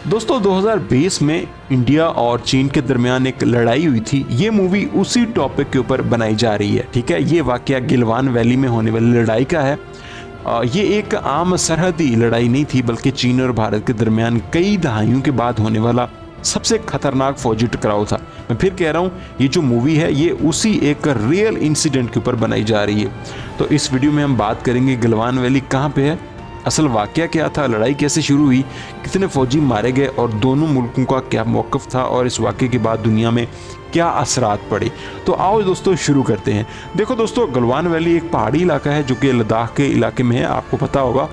दोस्तों 2020 में इंडिया और चीन के दरमियान एक लड़ाई हुई थी। ये मूवी उसी टॉपिक के ऊपर बनाई जा रही है। ठीक है, ये वाकया गिलवान वैली में होने वाली लड़ाई का है। ये एक आम सरहदी लड़ाई नहीं थी, बल्कि चीन और भारत के दरमियान कई दहाइयों के बाद होने वाला सबसे खतरनाक फौजी टकराव था। मैं फिर कह रहा हूँ, ये जो मूवी है ये उसी एक रियल इंसिडेंट के ऊपर बनाई जा रही है। तो इस वीडियो में हम बात करेंगे गिलवान वैली कहाँ पे है, असल वाकया क्या था, लड़ाई कैसे शुरू हुई, कितने फौजी मारे गए और दोनों मुल्कों का क्या मौक़िफ़ था और इस वाकये के बाद दुनिया में क्या असरात पड़े। तो आओ दोस्तों शुरू करते हैं। देखो दोस्तों, गलवान वैली एक पहाड़ी इलाका है जो कि लद्दाख के इलाके में है, आपको पता होगा।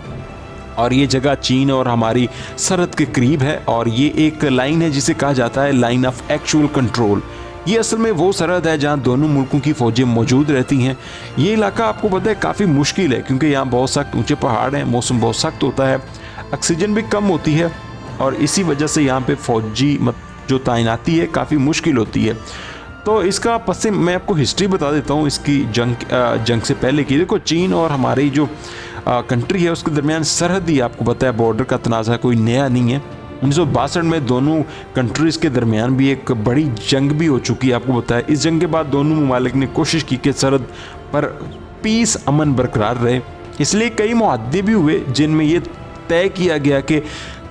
और ये जगह चीन और हमारी सरहद के करीब है और ये एक लाइन है जिसे कहा जाता है लाइन ऑफ एक्चुअल कंट्रोल। ये असल में वो सरहद है जहाँ दोनों मुल्कों की फ़ौजें मौजूद रहती हैं। ये इलाका आपको पता है काफ़ी मुश्किल है, क्योंकि यहाँ बहुत सख्त ऊंचे पहाड़ हैं, मौसम बहुत सख्त होता है, ऑक्सीजन भी कम होती है और इसी वजह से यहाँ पे फ़ौजी जो तैनाती है काफ़ी मुश्किल होती है। तो इसका पसे मैं आपको हिस्ट्री बता देता हूँ इसकी जंग से पहले की। देखो, चीन और हमारी जो कंट्री है उसके दरमियान सरहदी, आपको पता है, बॉर्डर का तनाज़ा कोई नया नहीं है। 1962 में दोनों कंट्रीज़ के दरमियान भी एक बड़ी जंग भी हो चुकी है, आपको पता है। इस जंग के बाद दोनों ममालिक ने कोशिश की कि सरहद पर पीस अमन बरकरार रहे, इसलिए कई मुआहदे भी हुए जिनमें ये तय किया गया कि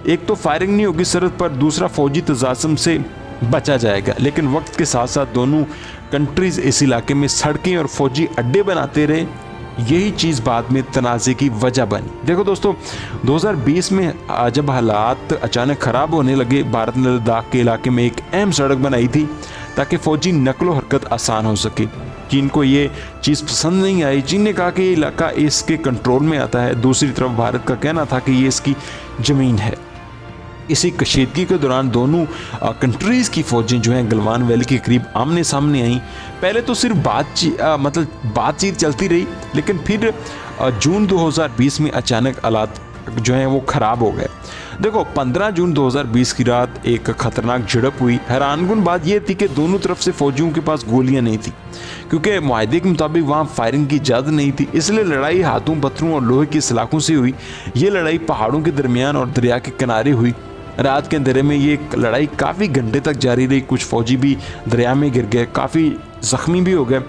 एक तो फायरिंग नहीं होगी सरहद पर, दूसरा फ़ौजी तजासम से बचा जाएगा। लेकिन वक्त के साथ साथ दोनों कंट्रीज़ इस इलाके में सड़कें और फ़ौजी अड्डे बनाते रहे, यही चीज़ बाद में तनाज़े की वजह बनी। देखो दोस्तों, 2020 में जब हालात अचानक ख़राब होने लगे, भारत ने लद्दाख के इलाके में एक अहम सड़क बनाई थी ताकि फ़ौजी नकलो हरकत आसान हो सके। चीन को ये चीज़ पसंद नहीं आई। चीन ने कहा कि ये इलाका इसके कंट्रोल में आता है। दूसरी तरफ भारत का कहना था कि ये इसकी ज़मीन है। इसी कशीदगी के दौरान दोनों कंट्रीज़ की फ़ौजें जो हैं गलवान वैली के करीब आमने सामने आईं। पहले तो सिर्फ बातचीत चलती रही, लेकिन फिर जून 2020 में अचानक हालात जो हैं वो ख़राब हो गए। देखो, 15 जून 2020 की रात एक ख़तरनाक झड़प हुई। हैरानकुन बात यह थी कि दोनों तरफ से फ़ौजियों के पास गोलियां नहीं थी, क्योंकि मुआहदे के मुताबिक वहाँ फायरिंग की इजाज़त नहीं थी। इसलिए लड़ाई हाथों, पत्थरों और लोहे की सलाखों से हुई। ये लड़ाई पहाड़ों के दरमियान और दरिया के किनारे हुई। रात के अंधेरे में ये लड़ाई काफ़ी घंटे तक जारी रही। कुछ फ़ौजी भी दरिया में गिर गए, काफ़ी ज़ख्मी भी हो गए।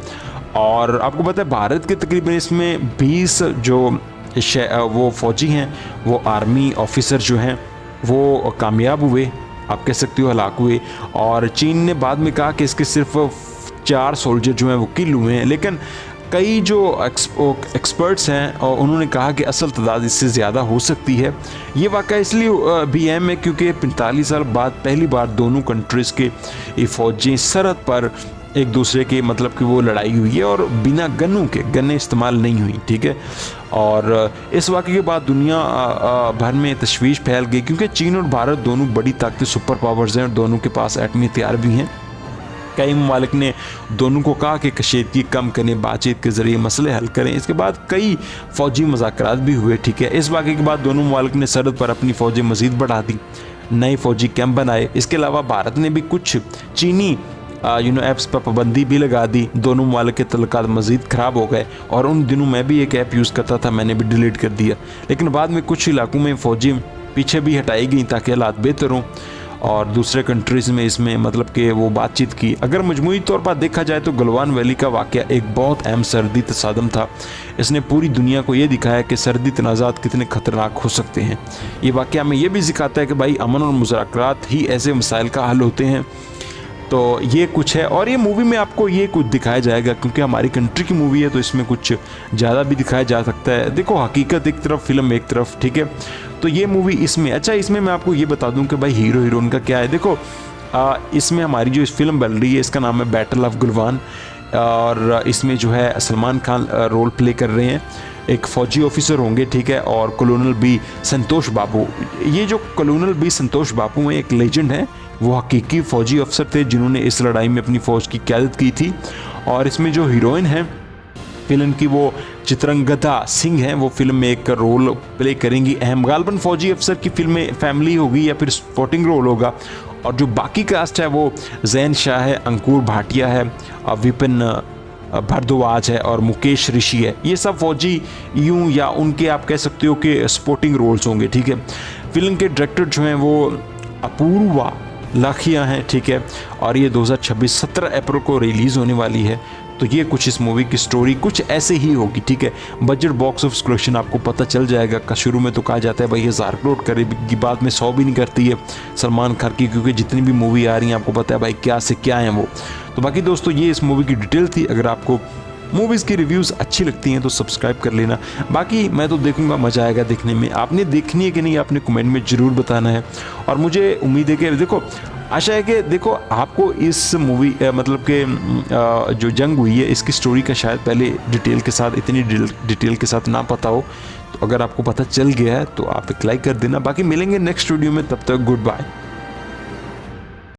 और आपको पता है, भारत के तकरीबन इसमें 20 जो वो फ़ौजी हैं, वो आर्मी ऑफिसर जो हैं वो कामयाब हुए, आप कह सकते हो हलाक हुए। और चीन ने बाद में कहा कि इसके सिर्फ 4 सोल्जर जो हैं वो किल हुए हैं। लेकिन कई जो एक्सपर्ट्स हैं और उन्होंने कहा कि असल तादाद इससे ज़्यादा हो सकती है। ये वाक़या इसलिए भी अहम है क्योंकि 45 साल बाद पहली बार दोनों कंट्रीज़ के फ़ौजें सरहद पर एक दूसरे के मतलब कि वो लड़ाई हुई है और बिना गन्ने इस्तेमाल नहीं हुई। ठीक है, और इस वाक़े के बाद दुनिया भर में तशवीश फैल गई, क्योंकि चीन और भारत दोनों बड़ी ताकत सुपर पावर्स हैं और दोनों के पास एटमी हथियार भी हैं। कई ममालिक ने दोनों को कहा कि कशीदगी कम करें, बातचीत के ज़रिए मसले हल करें। इसके बाद कई फ़ौजी मुज़ाकरात भी हुए। ठीक है, इस वाक़े के बाद दोनों ममालिक ने सरहद पर अपनी फ़ौजें मज़ीद बढ़ा दी, नए फ़ौजी कैंप बनाए। इसके अलावा भारत ने भी कुछ चीनी ऐप्स पर पाबंदी भी लगा दी। दोनों ममालिक के तल्लुकात मज़ीद ख़राब हो गए और उन दिनों मैं भी एक ऐप यूज़ करता था, मैंने भी डिलीट कर दिया। लेकिन बाद में कुछ इलाकों में फ़ौजी पीछे भी हटाई गई ताकि हालात बेहतर हों और दूसरे कंट्रीज़ में इसमें मतलब कि वो बातचीत की। अगर मजमूई तौर पर देखा जाए तो गलवान वैली का वाक़या एक बहुत अहम सरहदी तसादम था। इसने पूरी दुनिया को ये दिखाया कि सरहदी तनाज़ात कितने ख़तरनाक हो सकते हैं। ये वाक़या में ये भी सिखाता है कि भाई अमन और मुज़ाकरात ही ऐसे मसाइल का हल होते हैं। तो ये कुछ है, और ये मूवी में आपको ये कुछ दिखाया जाएगा, क्योंकि हमारी कंट्री की मूवी है तो इसमें कुछ ज़्यादा भी दिखाया जा सकता है। देखो, हकीकत एक तरफ, फिल्म एक तरफ। ठीक है, तो ये मूवी इसमें अच्छा, इसमें मैं आपको ये बता दूं कि भाई हीरो हीरोइन का क्या है। देखो, इसमें हमारी जो इस फिल्म बन रही है इसका नाम है बैटल ऑफ गलवान, और इसमें जो है सलमान खान रोल प्ले कर रहे हैं। एक फ़ौजी ऑफिसर होंगे, ठीक है, और कॉलोनल बी संतोष बाबू। ये जो कॉलोनल बी संतोष बाबू हैं एक लेजेंड है, वो हकीकी फ़ौजी अफसर थे जिन्होंने इस लड़ाई में अपनी फ़ौज की क़यादत की थी। और इसमें जो हीरोइन है फिल्म की वो चित्रंगदा सिंह हैं, वो फिल्म में एक रोल प्ले करेंगी अहम। गालबन फ़ौजी अफसर की फिल्म में फैमिली होगी या फिर सपोर्टिंग रोल होगा। और जो बाकी कास्ट है वो जैन शाह है, अंकुर भाटिया है, विपिन भारद्वाज है और मुकेश ऋषि है। ये सब फौजी यूं या उनके आप कह सकते हो कि सपोर्टिंग रोल्स होंगे। ठीक है, फिल्म के डायरेक्टर जो हैं वो अपूर्वा लाखिया हैं, ठीक है। और ये 2026 17 अप्रैल को रिलीज़ होने वाली है। तो ये कुछ इस मूवी की स्टोरी कुछ ऐसे ही होगी, ठीक है। बजट बॉक्स ऑफिस कलेक्शन आपको पता चल जाएगा। शुरू में तो कहा जाता है भाई 1000 करोड़ करेगी, बाद में 100 भी नहीं करती है सलमान खान की, क्योंकि जितनी भी मूवी आ रही हैं आपको पता है भाई क्या से क्या है वो। तो बाकी दोस्तों ये इस मूवी की डिटेल थी। अगर आपको मूवीज़ की रिव्यूज़ अच्छी लगती हैं तो सब्सक्राइब कर लेना। बाकी मैं तो देखूंगा, मज़ा आएगा देखने में। आपने देखनी है कि नहीं आपने कमेंट में ज़रूर बताना है। और मुझे उम्मीद है कि देखो, आशा है कि देखो आपको इस मूवी मतलब कि जो जंग हुई है इसकी स्टोरी का शायद पहले डिटेल के साथ, इतनी डिटेल के साथ ना पता हो। तो अगर आपको पता चल गया है तो आप एक लाइक कर देना। बाकी मिलेंगे नेक्स्ट वीडियो में, तब तक गुड बाय।